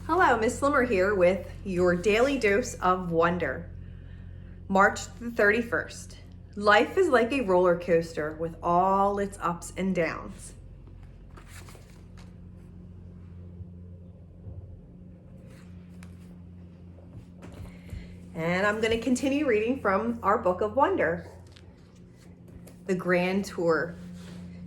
Hello, Miss Slimmer here with your daily dose of wonder. March the 31st. Life is like a roller coaster with all its ups and downs. And I'm going to continue reading from our book of wonder. The Grand Tour.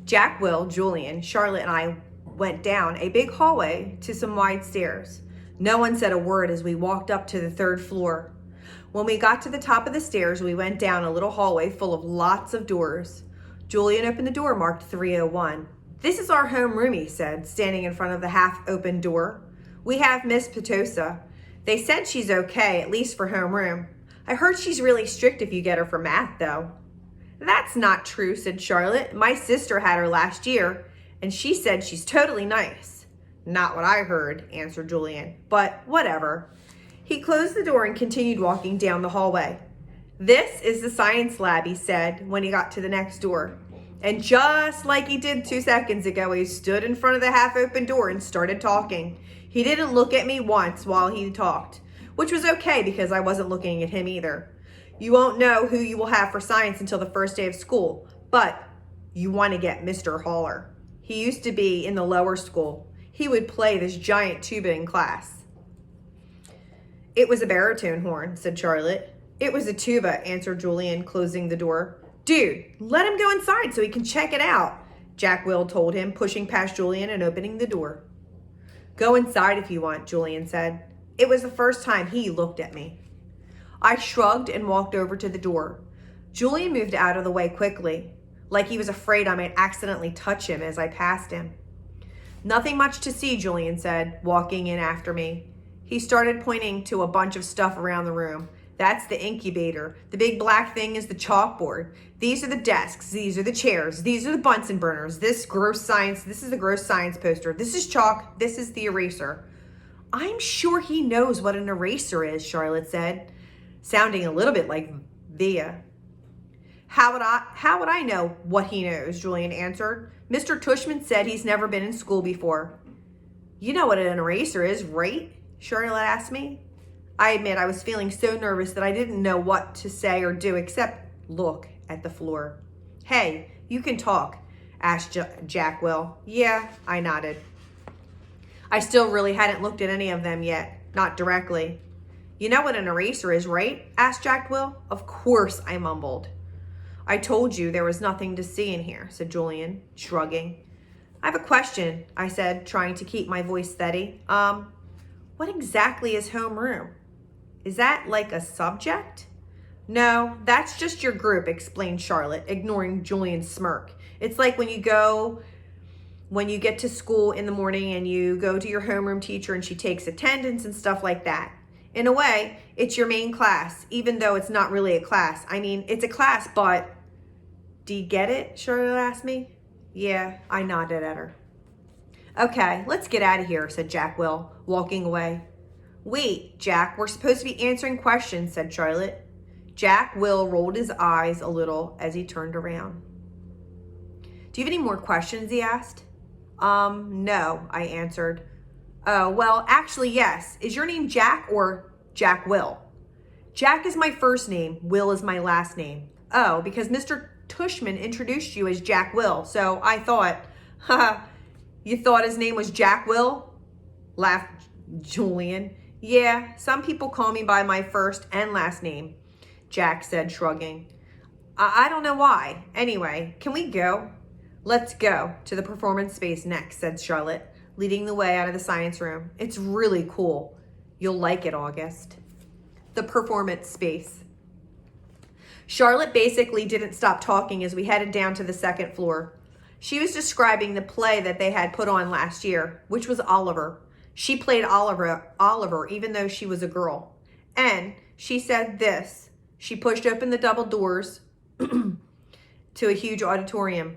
Jack, Will, Julian, Charlotte, and I went down a big hallway to some wide stairs. No one said a word as we walked up to the third floor. When we got to the top of the stairs, we went down a little hallway full of lots of doors. Julian opened the door marked 301. "This is our home room," he said, standing in front of the half-open door. "We have Miss Petosa. They said she's okay, at least for homeroom. I heard she's really strict if you get her for math, though." "That's not true," said Charlotte. "My sister had her last year, and she said she's totally nice." "Not what I heard," answered Julian, "but whatever." He closed the door and continued walking down the hallway. "This is the science lab," he said when he got to the next door. And just like he did 2 seconds ago, he stood in front of the half-open door and started talking. He didn't look at me once while he talked, which was okay because I wasn't looking at him either. "You won't know who you will have for science until the first day of school, but you want to get Mr. Haller. He used to be in the lower school. He would play this giant tuba in class." "It was a baritone horn," said Charlotte. "It was a tuba," answered Julian, closing the door. "Dude, let him go inside so he can check it out," Jack Will told him, pushing past Julian and opening the door. "Go inside if you want," Julian said. It was the first time he looked at me. I shrugged and walked over to the door. Julian moved out of the way quickly, like he was afraid I might accidentally touch him as I passed him. "Nothing much to see," Julian said, walking in after me. He started pointing to a bunch of stuff around the room. "That's the incubator. The big black thing is the chalkboard. These are the desks. These are the chairs. These are the Bunsen burners. This is the gross science poster. This is chalk. This is the eraser." "I'm sure he knows what an eraser is," Charlotte said, sounding a little bit like Via. How would I know what he knows?" Julian answered. "Mr. Tushman said he's never been in school before." "You know what an eraser is, right?" Charlotte asked me. I admit I was feeling so nervous that I didn't know what to say or do except look at the floor. "Hey, you can talk," asked Jack Will. "Yeah," I nodded. I still really hadn't looked at any of them yet, not directly. "You know what an eraser is, right?" asked Jack Will. "Of course," I mumbled. "I told you there was nothing to see in here," said Julian, shrugging. "I have a question," I said, trying to keep my voice steady. What exactly is homeroom? Is that like a subject?" "No, that's just your group," explained Charlotte, ignoring Julian's smirk. "It's like when you get to school in the morning and you go to your homeroom teacher and she takes attendance and stuff like that. In a way, it's your main class, even though it's not really a class. I mean, it's a class, but..." "Do you get it?" Charlotte asked me. Yeah, I nodded at her. "Okay, let's get out of here," said Jack Will, walking away. "Wait, Jack, we're supposed to be answering questions," said Charlotte. Jack Will rolled his eyes a little as he turned around. "Do you have any more questions?" he asked. No, I answered. "Oh, well, actually, yes. Is your name Jack or Jack Will?" "Jack is my first name. Will is my last name." "Oh, because Mr. Tushman introduced you as Jack Will, so I thought..." "Haha, you thought his name was Jack Will?" laughed Julian. "Yeah, some people call me by my first and last name," Jack said, shrugging. I don't know why. Anyway, can we go?" "Let's go to the performance space next," said Charlotte, leading the way out of the science room. "It's really cool. You'll like it, August." The performance space. Charlotte basically didn't stop talking as we headed down to the second floor. She was describing the play that they had put on last year, which was Oliver. She played Oliver, even though she was a girl. And she said this. She pushed open the double doors to a huge auditorium.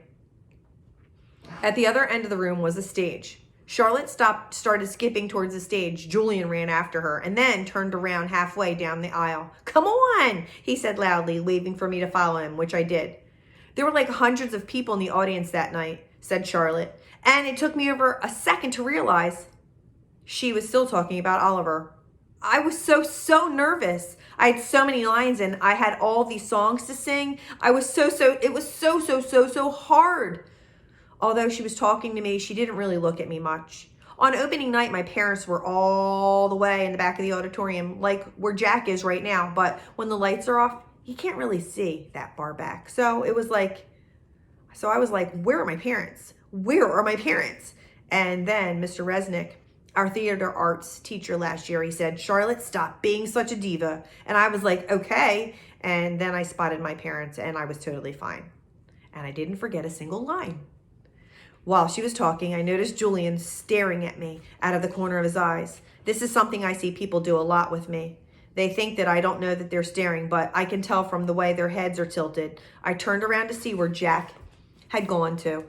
At the other end of the room was a stage. Charlotte started skipping towards the stage. Julian ran after her and then turned around halfway down the aisle. "Come on," he said loudly, waving for me to follow him, which I did. "There were like hundreds of people in the audience that night," said Charlotte, "and it took me over a second to realize She was still talking about Oliver. I was so nervous. I had so many lines and I had all these songs to sing. I was it was so hard. Although she was talking to me, she didn't really look at me much. On opening night, my parents were all the way in the back of the auditorium, like where Jack is right now. But when the lights are off, you can't really see that far back. So I was like, where are my parents? Where are my parents? And then Mr. Resnick, our theater arts teacher last year, he said, Charlotte, stop being such a diva. And I was like, okay. And then I spotted my parents and I was totally fine. And I didn't forget a single line. While she was talking, I noticed Julian staring at me out of the corner of his eyes. This is something I see people do a lot with me. They think that I don't know that they're staring, but I can tell from the way their heads are tilted. I turned around to see where Jack had gone to.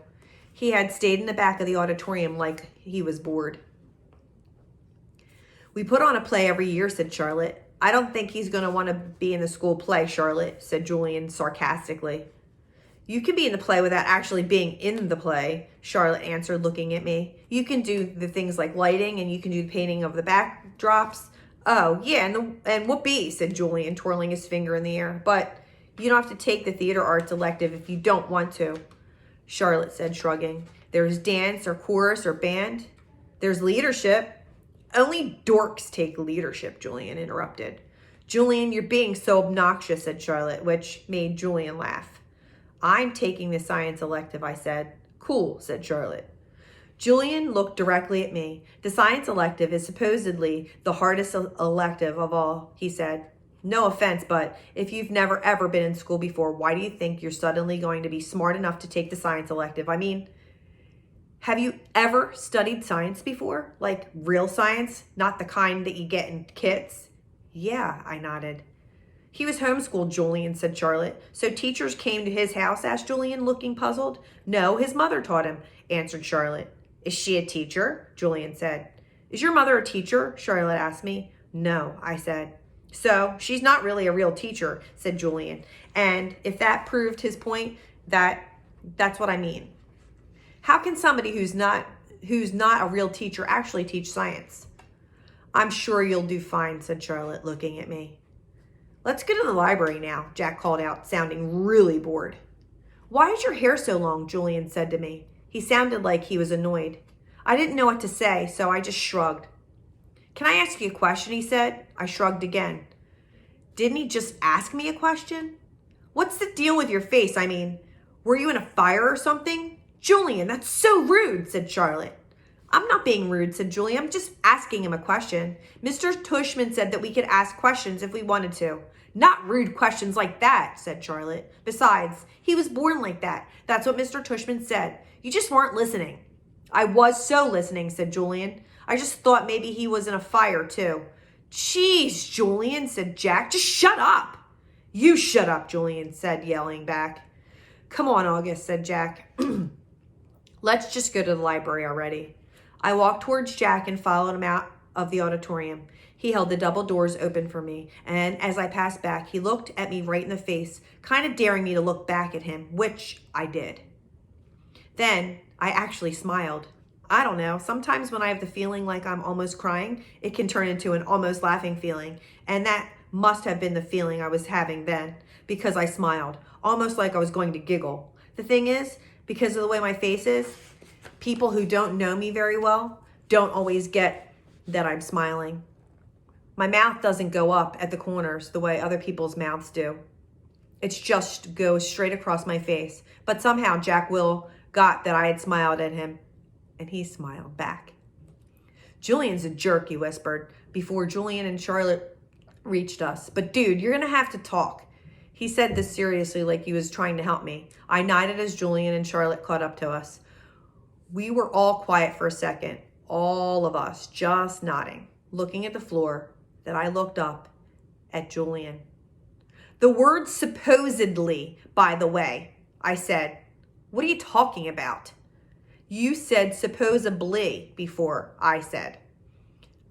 He had stayed in the back of the auditorium like he was bored. We put on a play every year, said Charlotte. I don't think he's going to want to be in the school play, Charlotte, said Julian sarcastically. You can be in the play without actually being in the play, Charlotte answered, looking at me. You can do the things like lighting and you can do the painting of the backdrops. Oh, yeah, and whoopee, said Julian, twirling his finger in the air. But you don't have to take the theater arts elective if you don't want to, Charlotte said, shrugging. There's dance or chorus or band. There's leadership. Only dorks take leadership, Julian interrupted. Julian, you're being so obnoxious, said Charlotte, which made Julian laugh. I'm taking the science elective, I said. Cool, said Charlotte. Julian looked directly at me. The science elective is supposedly the hardest elective of all, he said. No offense, but if you've never ever been in school before, why do you think you're suddenly going to be smart enough to take the science elective? I mean, have you ever studied science before? Like real science, not the kind that you get in kits? Yeah, I nodded. He was homeschooled, Julian, said Charlotte. So teachers came to his house, asked Julian, looking puzzled. No, his mother taught him, answered Charlotte. Is she a teacher? Julian said. Is your mother a teacher? Charlotte asked me. No, I said. So she's not really a real teacher, said Julian. And if that proved his point, that's what I mean. How can somebody who's not a real teacher actually teach science? I'm sure you'll do fine, said Charlotte, looking at me. Let's go to the library now, Jack called out, sounding really bored. Why is your hair so long? Julian said to me. He sounded like he was annoyed. I didn't know what to say, so I just shrugged. Can I ask you a question, he said. I shrugged again. Didn't he just ask me a question? What's the deal with your face? I mean, were you in a fire or something? Julian, that's so rude, said Charlotte. I'm not being rude, said Julian. I'm just asking him a question. Mr. Tushman said that we could ask questions if we wanted to. Not rude questions like that, said Charlotte. Besides, he was born like that. That's what Mr. Tushman said. You just weren't listening. I was so listening, said Julian. I just thought maybe he was in a fire too. Jeez, Julian, said Jack. Just shut up. You shut up, Julian said, yelling back. Come on, August, said Jack. Let's just go to the library already. I walked towards Jack and followed him out of the auditorium. He held the double doors open for me, and as I passed back, he looked at me right in the face, kind of daring me to look back at him, which I did. Then I actually smiled. I don't know, sometimes when I have the feeling like I'm almost crying, it can turn into an almost laughing feeling, and that must have been the feeling I was having then, because I smiled, almost like I was going to giggle. The thing is, because of the way my face is, people who don't know me very well don't always get that I'm smiling. My mouth doesn't go up at the corners the way other people's mouths do. It just goes straight across my face. But somehow Jack Will got that I had smiled at him, and he smiled back. Julian's a jerk, he whispered, before Julian and Charlotte reached us. But dude, you're gonna have to talk. He said this seriously, like he was trying to help me. I nodded as Julian and Charlotte caught up to us. We were all quiet for a second, all of us just nodding, looking at the floor. Then I looked up at Julian. The word supposedly, by the way, I said. What are you talking about? You said supposedly before, I said.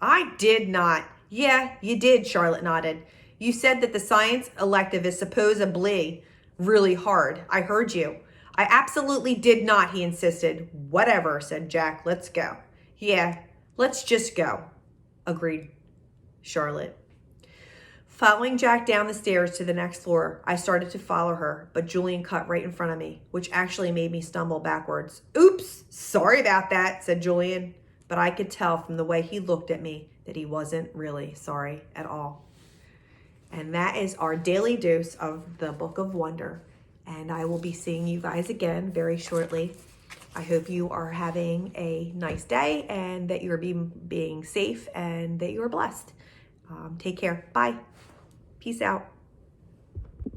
I did not. Yeah, you did, Charlotte nodded. You said that the science elective is supposedly really hard. I heard you. I absolutely did not, he insisted. Whatever, said Jack. Let's go. Yeah, Let's just go, agreed Charlotte. Following Jack down the stairs to the next floor, I started to follow her, but Julian cut right in front of me, which actually made me stumble backwards. Oops, sorry about that, said Julian, but I could tell from the way he looked at me that he wasn't really sorry at all. And that is our daily dose of the Book of Wonder. And I will be seeing you guys again very shortly. I hope you are having a nice day and that you're being safe and that you're blessed. Take care. Bye. Peace out.